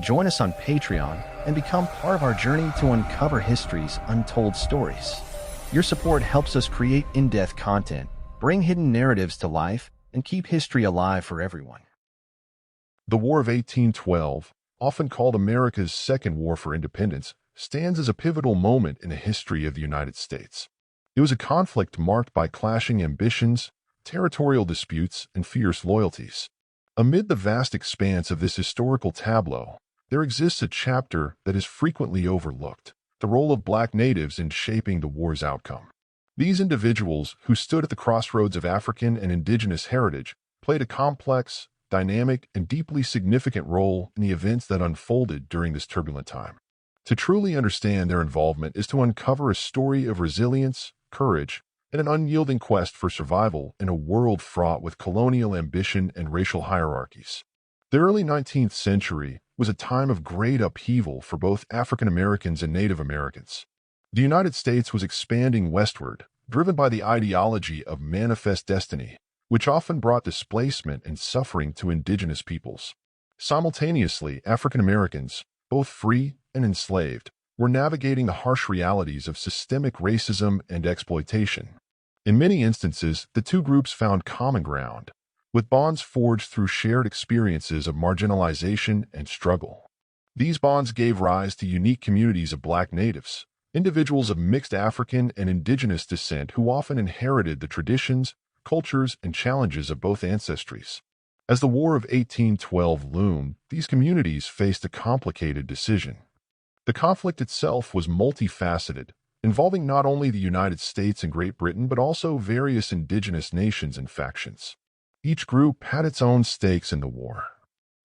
Join us on Patreon and become part of our journey to uncover history's untold stories. Your support helps us create in-depth content, bring hidden narratives to life, and keep history alive for everyone. The War of 1812, often called America's Second War for Independence, stands as a pivotal moment in the history of the United States. It was a conflict marked by clashing ambitions, territorial disputes, and fierce loyalties. Amid the vast expanse of this historical tableau, there exists a chapter that is frequently overlooked: the role of Black natives in shaping the war's outcome. These individuals, who stood at the crossroads of African and indigenous heritage, played a complex, dynamic, and deeply significant role in the events that unfolded during this turbulent time. To truly understand their involvement is to uncover a story of resilience, courage, and an unyielding quest for survival in a world fraught with colonial ambition and racial hierarchies. The early 19th century was a time of great upheaval for both African Americans and Native Americans. The United States was expanding westward, driven by the ideology of manifest destiny, which often brought displacement and suffering to indigenous peoples. Simultaneously, African Americans, both free and enslaved, were navigating the harsh realities of systemic racism and exploitation. In many instances, the two groups found common ground, with bonds forged through shared experiences of marginalization and struggle. These bonds gave rise to unique communities of Black natives, individuals of mixed African and indigenous descent who often inherited the traditions, cultures, and challenges of both ancestries. As the War of 1812 loomed, these communities faced a complicated decision. The conflict itself was multifaceted, involving not only the United States and Great Britain but also various indigenous nations and factions. Each group had its own stakes in the war.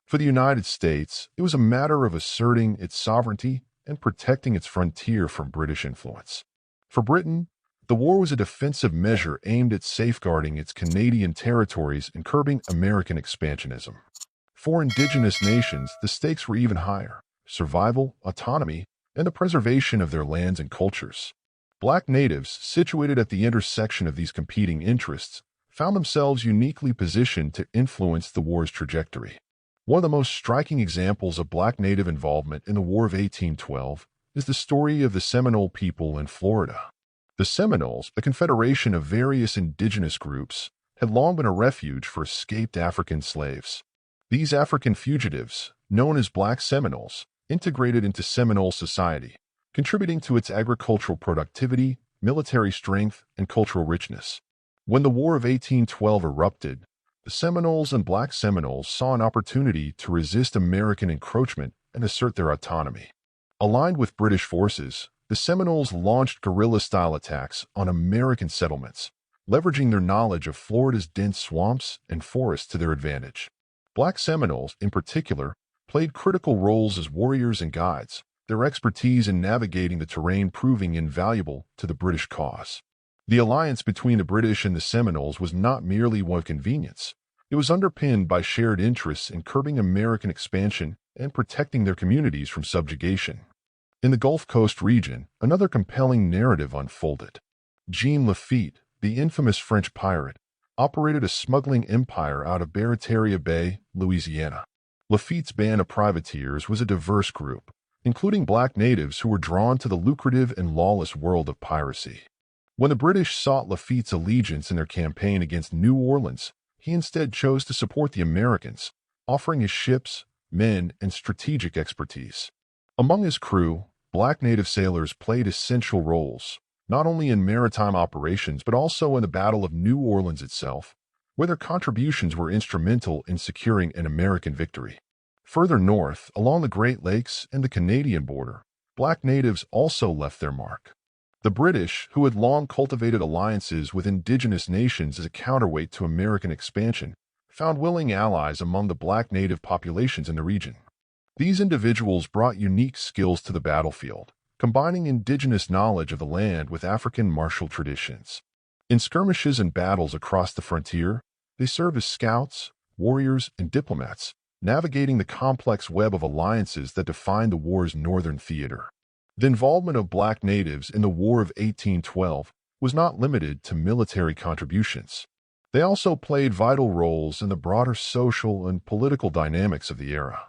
For the United States, it was a matter of asserting its sovereignty and protecting its frontier from British influence. For Britain, the war was a defensive measure aimed at safeguarding its Canadian territories and curbing American expansionism. For indigenous nations, the stakes were even higher: survival, autonomy, and the preservation of their lands and cultures. Black natives, situated at the intersection of these competing interests, found themselves uniquely positioned to influence the war's trajectory. One of the most striking examples of Black native involvement in the War of 1812 is the story of the Seminole people in Florida. The Seminoles, a confederation of various indigenous groups, had long been a refuge for escaped African slaves. These African fugitives, known as Black Seminoles, integrated into Seminole society, contributing to its agricultural productivity, military strength, and cultural richness. When the War of 1812 erupted, the Seminoles and Black Seminoles saw an opportunity to resist American encroachment and assert their autonomy. Aligned with British forces, the Seminoles launched guerrilla-style attacks on American settlements, leveraging their knowledge of Florida's dense swamps and forests to their advantage. Black Seminoles, in particular, played critical roles as warriors and guides, their expertise in navigating the terrain proving invaluable to the British cause. The alliance between the British and the Seminoles was not merely one of convenience. It was underpinned by shared interests in curbing American expansion and protecting their communities from subjugation. In the Gulf Coast region, another compelling narrative unfolded. Jean Lafitte, the infamous French pirate, operated a smuggling empire out of Barataria Bay, Louisiana. Lafitte's band of privateers was a diverse group, including Black natives who were drawn to the lucrative and lawless world of piracy. When the British sought Lafitte's allegiance in their campaign against New Orleans, he instead chose to support the Americans, offering his ships, men, and strategic expertise. Among his crew, Black native sailors played essential roles, not only in maritime operations but also in the Battle of New Orleans itself, where their contributions were instrumental in securing an American victory. Further north, along the Great Lakes and the Canadian border, Black natives also left their mark. The British, who had long cultivated alliances with indigenous nations as a counterweight to American expansion, found willing allies among the Black native populations in the region. These individuals brought unique skills to the battlefield, combining indigenous knowledge of the land with African martial traditions. In skirmishes and battles across the frontier, they served as scouts, warriors, and diplomats, navigating the complex web of alliances that defined the war's northern theater. The involvement of Black natives in the War of 1812 was not limited to military contributions. They also played vital roles in the broader social and political dynamics of the era.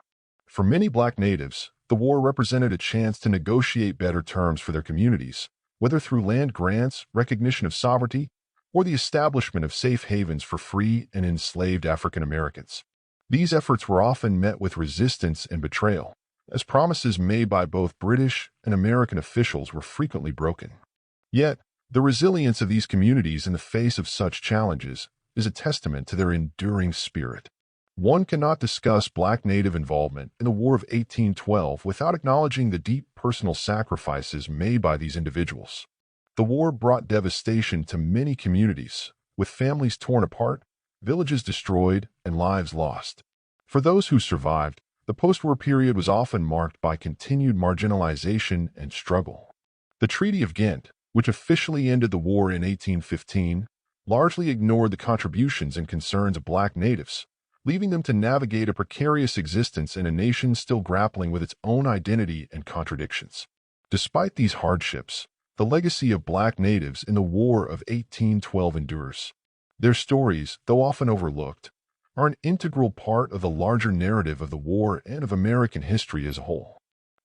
For many black natives, the war represented a chance to negotiate better terms for their communities, whether through land grants, recognition of sovereignty, or the establishment of safe havens for free and enslaved African Americans. These efforts were often met with resistance and betrayal, as promises made by both British and American officials were frequently broken. Yet, the resilience of these communities in the face of such challenges is a testament to their enduring spirit. One cannot discuss black native involvement in the War of 1812 without acknowledging the deep personal sacrifices made by these individuals. The war brought devastation to many communities, with families torn apart, villages destroyed, and lives lost. For those who survived, the post-war period was often marked by continued marginalization and struggle. The Treaty of Ghent, which officially ended the war in 1815, largely ignored the contributions and concerns of black natives, leaving them to navigate a precarious existence in a nation still grappling with its own identity and contradictions. Despite these hardships, the legacy of black natives in the War of 1812 endures. Their stories, though often overlooked, are an integral part of the larger narrative of the war and of American history as a whole.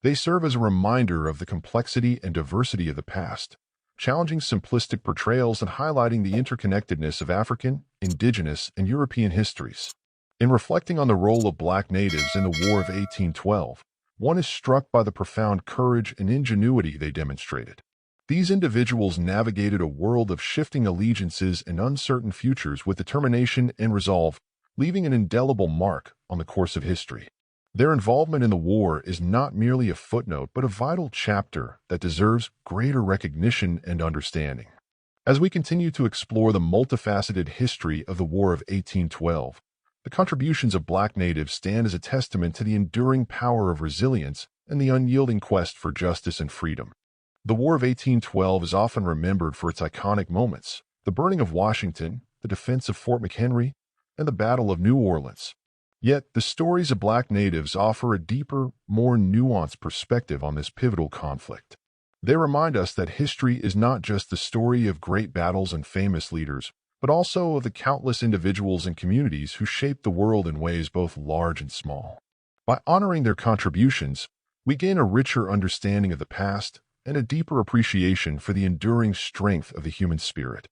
They serve as a reminder of the complexity and diversity of the past, challenging simplistic portrayals and highlighting the interconnectedness of African, indigenous, and European histories. In reflecting on the role of black natives in the War of 1812, one is struck by the profound courage and ingenuity they demonstrated. These individuals navigated a world of shifting allegiances and uncertain futures with determination and resolve, leaving an indelible mark on the course of history. Their involvement in the war is not merely a footnote, but a vital chapter that deserves greater recognition and understanding. As we continue to explore the multifaceted history of the War of 1812, the contributions of black natives stand as a testament to the enduring power of resilience and the unyielding quest for justice and freedom. The War of 1812 is often remembered for its iconic moments: the burning of Washington, the defense of Fort McHenry, and the Battle of New Orleans. Yet, the stories of black natives offer a deeper, more nuanced perspective on this pivotal conflict. They remind us that history is not just the story of great battles and famous leaders, but also of the countless individuals and communities who shaped the world in ways both large and small. By honoring their contributions, we gain a richer understanding of the past and a deeper appreciation for the enduring strength of the human spirit.